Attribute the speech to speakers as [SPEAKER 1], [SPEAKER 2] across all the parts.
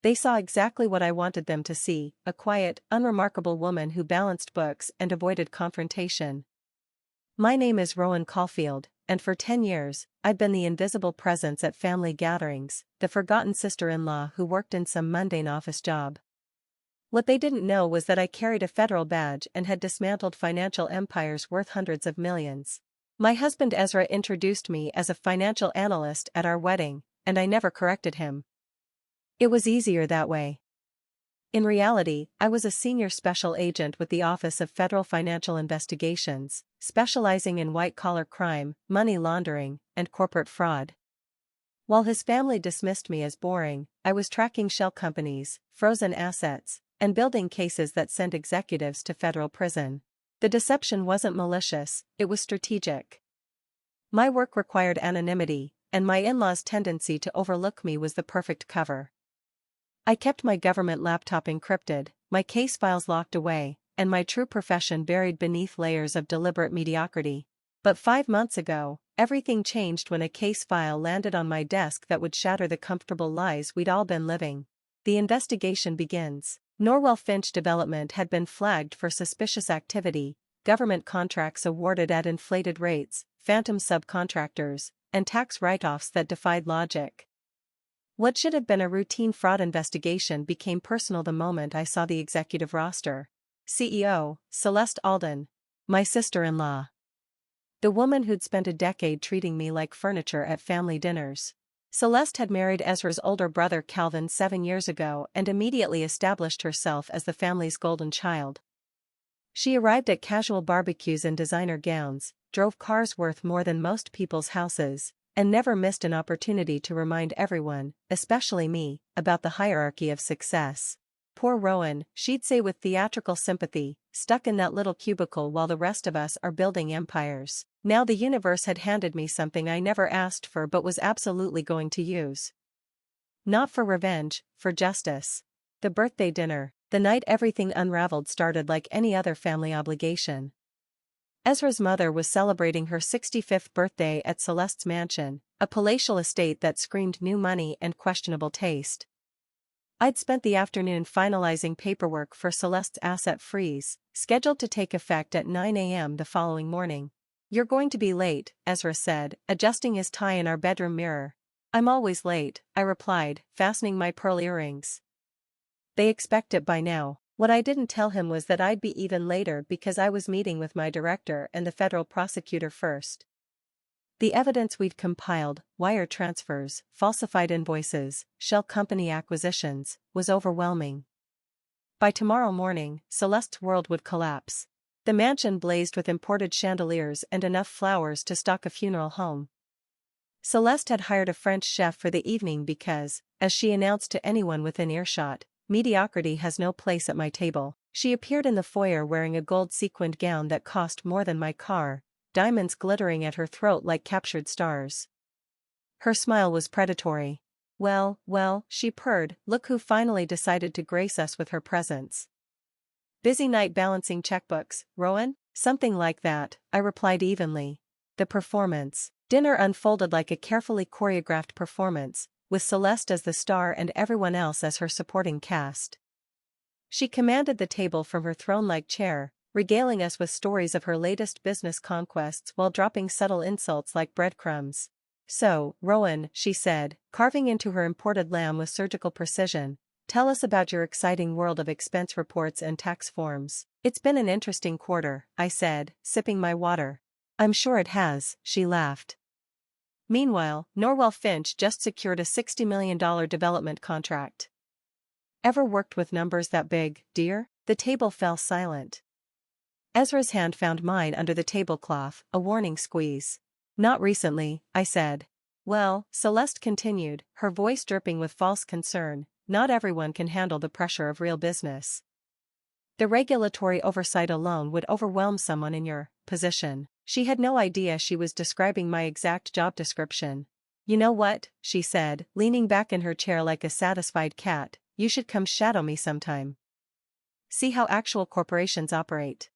[SPEAKER 1] They saw exactly what I wanted them to see, a quiet, unremarkable woman who balanced books and avoided confrontation. My name is Rowan Caulfield, and for 10 years, I'd been the invisible presence at family gatherings, the forgotten sister-in-law who worked in some mundane office job. What they didn't know was that I carried a federal badge and had dismantled financial empires worth hundreds of millions. My husband Ezra introduced me as a financial analyst at our wedding, and I never corrected him. It was easier that way. In reality, I was a senior special agent with the Office of Federal Financial Investigations, specializing in white-collar crime, money laundering, and corporate fraud. While his family dismissed me as boring, I was tracking shell companies, frozen assets, and building cases that sent executives to federal prison. The deception wasn't malicious, it was strategic. My work required anonymity, and my in-laws' tendency to overlook me was the perfect cover. I kept my government laptop encrypted, my case files locked away, and my true profession buried beneath layers of deliberate mediocrity. But 5 months ago, everything changed when a case file landed on my desk that would shatter the comfortable lies we'd all been living. The investigation begins. Norwell Finch Development had been flagged for suspicious activity, government contracts awarded at inflated rates, phantom subcontractors, and tax write-offs that defied logic. What should have been a routine fraud investigation became personal the moment I saw the executive roster. CEO, Celeste Alden. My sister-in-law. The woman who'd spent a decade treating me like furniture at family dinners. Celeste had married Ezra's older brother Calvin 7 years ago and immediately established herself as the family's golden child. She arrived at casual barbecues in designer gowns, drove cars worth more than most people's houses, and never missed an opportunity to remind everyone, especially me, about the hierarchy of success. Poor Rowan, she'd say with theatrical sympathy, stuck in that little cubicle while the rest of us are building empires. Now the universe had handed me something I never asked for but was absolutely going to use. Not for revenge, for justice. The birthday dinner, the night everything unraveled, started like any other family obligation. Ezra's mother was celebrating her 65th birthday at Celeste's mansion, a palatial estate that screamed new money and questionable taste. I'd spent the afternoon finalizing paperwork for Celeste's asset freeze, scheduled to take effect at 9 a.m. the following morning. "You're going to be late," Ezra said, adjusting his tie in our bedroom mirror. "I'm always late," I replied, fastening my pearl earrings. "They expect it by now." What I didn't tell him was that I'd be even later because I was meeting with my director and the federal prosecutor first. The evidence we'd compiled, wire transfers, falsified invoices, shell company acquisitions, was overwhelming. By tomorrow morning, Celeste's world would collapse. The mansion blazed with imported chandeliers and enough flowers to stock a funeral home. Celeste had hired a French chef for the evening because, as she announced to anyone within earshot, "Mediocrity has no place at my table." She appeared in the foyer wearing a gold sequined gown that cost more than my car, diamonds glittering at her throat like captured stars. Her smile was predatory. Well, she purred, "Look who finally decided to grace us with her presence." "Busy night balancing checkbooks, Rowan?" "Something like that," I replied evenly. The performance. Dinner unfolded like a carefully choreographed performance, with Celeste as the star and everyone else as her supporting cast. She commanded the table from her throne-like chair, regaling us with stories of her latest business conquests while dropping subtle insults like breadcrumbs. "So, Rowan," she said, carving into her imported lamb with surgical precision, "tell us about your exciting world of expense reports and tax forms." "It's been an interesting quarter," I said, sipping my water. "I'm sure it has," she laughed. Meanwhile, Norwell Finch just secured a $60 million development contract. "Ever worked with numbers that big, dear?" The table fell silent. Ezra's hand found mine under the tablecloth, a warning squeeze. "Not recently," I said. "Well," Celeste continued, her voice dripping with false concern, "not everyone can handle the pressure of real business. The regulatory oversight alone would overwhelm someone in your position." She had no idea she was describing my exact job description. "You know what," she said, leaning back in her chair like a satisfied cat, "you should come shadow me sometime. See how actual corporations operate.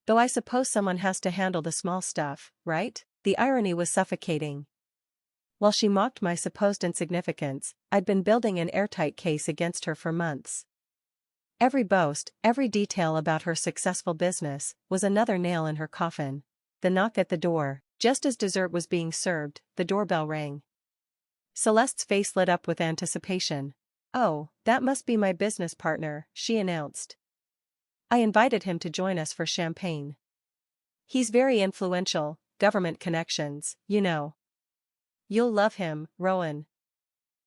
[SPEAKER 1] Though I suppose someone has to handle the small stuff, right?" The irony was suffocating. While she mocked my supposed insignificance, I'd been building an airtight case against her for months. Every boast, every detail about her successful business, was another nail in her coffin. The knock at the door. Just as dessert was being served, the doorbell rang. Celeste's face lit up with anticipation. "Oh, that must be my business partner," she announced. "I invited him to join us for champagne. He's very influential, government connections, you know. You'll love him, Rowan.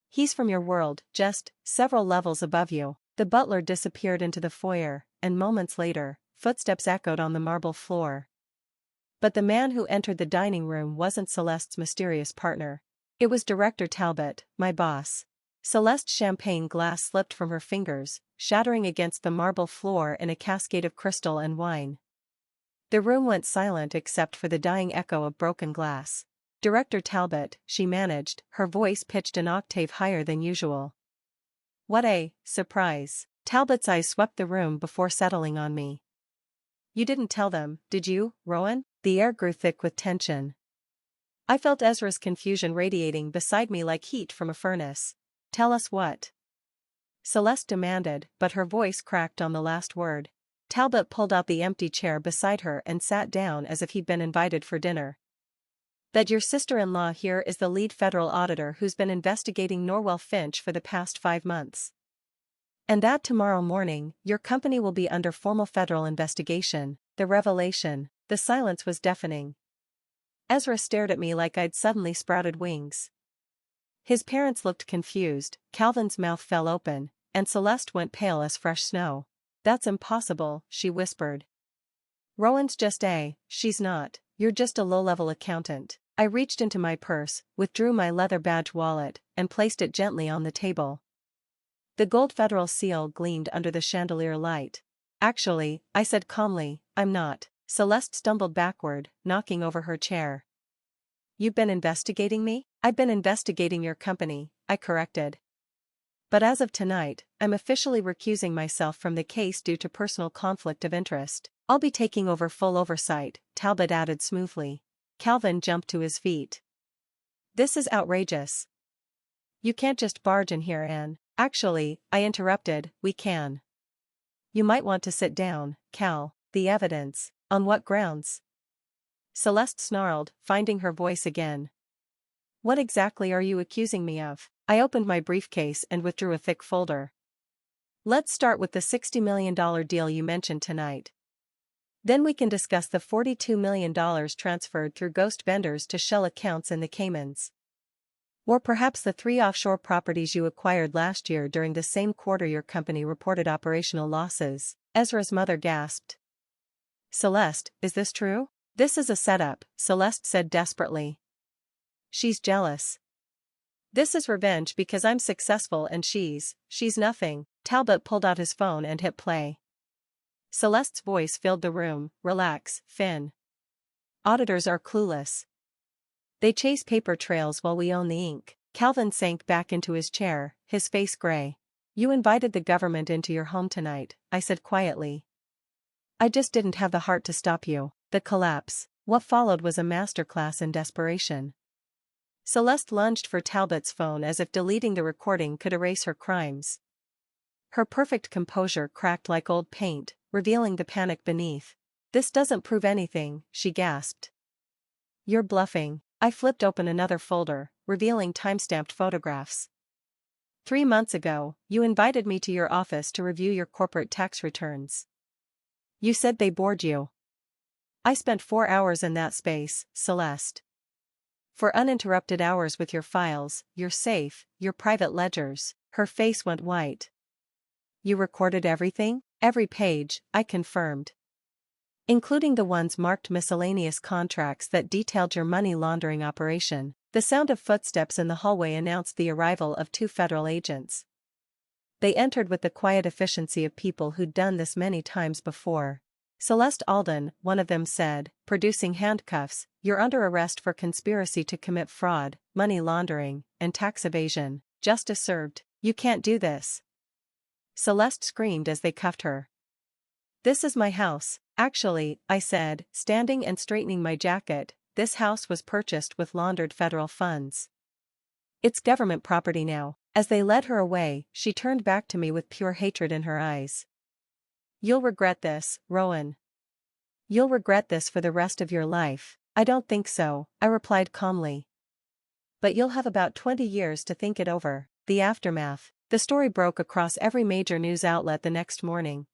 [SPEAKER 1] He's from your world, just several levels above you." The butler disappeared into the foyer, and moments later, footsteps echoed on the marble floor. But the man who entered the dining room wasn't Celeste's mysterious partner. It was Director Talbot, my boss. Celeste's champagne glass slipped from her fingers, shattering against the marble floor in a cascade of crystal and wine. The room went silent except for the dying echo of broken glass. "Director Talbot," she managed, her voice pitched an octave higher than usual. "What a surprise." Talbot's eyes swept the room before settling on me. "You didn't tell them, did you, Rowan?" The air grew thick with tension. I felt Ezra's confusion radiating beside me like heat from a furnace. "Tell us what?" Celeste demanded, but her voice cracked on the last word. Talbot pulled out the empty chair beside her and sat down as if he'd been invited for dinner. "That your sister-in-law here is the lead federal auditor who's been investigating Norwell Finch for the past 5 months. And that tomorrow morning, your company will be under formal federal investigation." The revelation, the silence was deafening. Ezra stared at me like I'd suddenly sprouted wings. His parents looked confused, Calvin's mouth fell open, and Celeste went pale as fresh snow. "That's impossible," she whispered. "Rowan's she's not, you're just a low-level accountant." I reached into my purse, withdrew my leather badge wallet, and placed it gently on the table. The gold federal seal gleamed under the chandelier light. "Actually," I said calmly, "I'm not." Celeste stumbled backward, knocking over her chair. "You've been investigating me?" "I've been investigating your company," I corrected. "But as of tonight, I'm officially recusing myself from the case due to personal conflict of interest. I'll be taking over full oversight," Talbot added smoothly. Calvin jumped to his feet. "This is outrageous. You can't just barge in here and—" "Actually," I interrupted, "we can. You might want to sit down, Cal." "The evidence. On what grounds?" Celeste snarled, finding her voice again. "What exactly are you accusing me of?" I opened my briefcase and withdrew a thick folder. "Let's start with the $60 million deal you mentioned tonight. Then we can discuss the $42 million transferred through ghost vendors to shell accounts in the Caymans. Or perhaps the 3 offshore properties you acquired last year during the same quarter your company reported operational losses." Ezra's mother gasped. "Celeste, is this true?" "This is a setup," Celeste said desperately. "She's jealous. This is revenge because I'm successful and she's nothing." Talbot pulled out his phone and hit play. Celeste's voice filled the room. "Relax, Finn. Auditors are clueless. They chase paper trails while we own the ink." Calvin sank back into his chair, his face gray. "You invited the government into your home tonight," I said quietly. "I just didn't have the heart to stop you." The collapse. What followed was a masterclass in desperation. Celeste lunged for Talbot's phone as if deleting the recording could erase her crimes. Her perfect composure cracked like old paint, revealing the panic beneath. "This doesn't prove anything," she gasped. "You're bluffing." I flipped open another folder, revealing time-stamped photographs. 3 months ago, you invited me to your office to review your corporate tax returns. You said they bored you. I spent 4 hours in that space, Celeste. For uninterrupted hours with your files, your safe, your private ledgers." Her face went white. "You recorded everything?" "Every page," I confirmed. "Including the ones marked miscellaneous contracts that detailed your money laundering operation." The sound of footsteps in the hallway announced the arrival of 2 federal agents. They entered with the quiet efficiency of people who'd done this many times before. "Celeste Alden," one of them said, producing handcuffs, "you're under arrest for conspiracy to commit fraud, money laundering, and tax evasion." "Justice served." "You can't do this." Celeste screamed as they cuffed her. "This is my house." "Actually," I said, standing and straightening my jacket, "this house was purchased with laundered federal funds. It's government property now. As they led her away, she turned back to me with pure hatred in her eyes. You'll regret this, Rowan. You'll regret this for the rest of your life. I don't think so, I replied calmly. But you'll have about 20 years to think it over. The aftermath. The story broke across every major news outlet the next morning.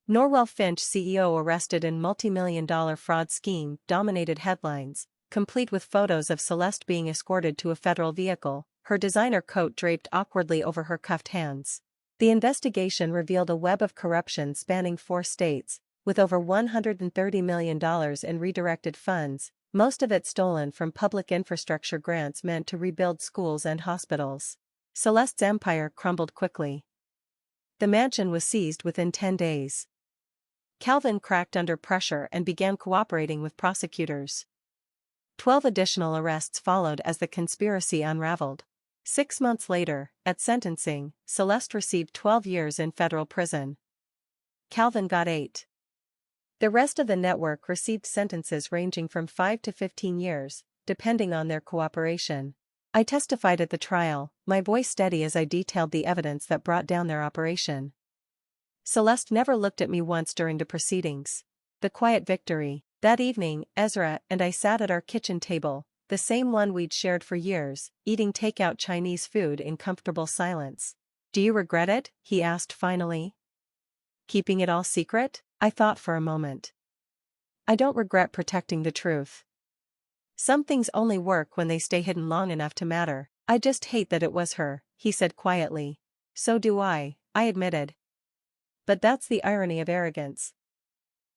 [SPEAKER 1] Norwell Finch CEO arrested in multi-million-dollar fraud scheme dominated headlines, complete with photos of Celeste being escorted to a federal vehicle, her designer coat draped awkwardly over her cuffed hands. The investigation revealed a web of corruption spanning 4 states, with over $130 million in redirected funds, most of it stolen from public infrastructure grants meant to rebuild schools and hospitals. Celeste's empire crumbled quickly. The mansion was seized within 10 days. Calvin cracked under pressure and began cooperating with prosecutors. 12 additional arrests followed as the conspiracy unraveled. 6 months later, at sentencing, Celeste received 12 years in federal prison. Calvin got 8. The rest of the network received sentences ranging from 5 to 15 years, depending on their cooperation. I testified at the trial, my voice steady as I detailed the evidence that brought down their operation. Celeste never looked at me once during the proceedings. The quiet victory. That evening, Ezra and I sat at our kitchen table, the same one we'd shared for years, eating takeout Chinese food in comfortable silence. "Do you regret it?" he asked finally. "Keeping it all secret?" I thought for a moment. "I don't regret protecting the truth. Some things only work when they stay hidden long enough to matter. I just hate that it was her," he said quietly. "So do I admitted. But that's the irony of arrogance.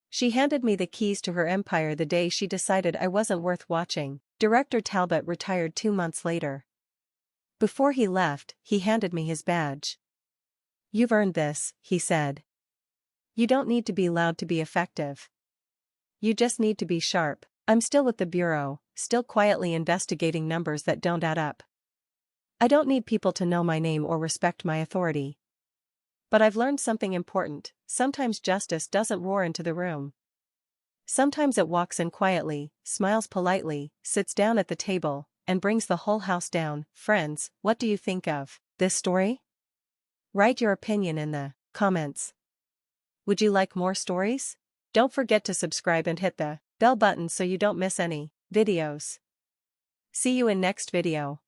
[SPEAKER 1] She handed me the keys to her empire the day she decided I wasn't worth watching." Director Talbot retired 2 months later. Before he left, he handed me his badge. "You've earned this," he said. "You don't need to be loud to be effective. You just need to be sharp." I'm still with the Bureau, still quietly investigating numbers that don't add up. I don't need people to know my name or respect my authority. But I've learned something important: sometimes justice doesn't roar into the room. Sometimes it walks in quietly, smiles politely, sits down at the table, and brings the whole house down. Friends, what do you think of this story? Write your opinion in the comments. Would you like more stories? Don't forget to subscribe and hit the bell button so you don't miss any videos. See you in next video.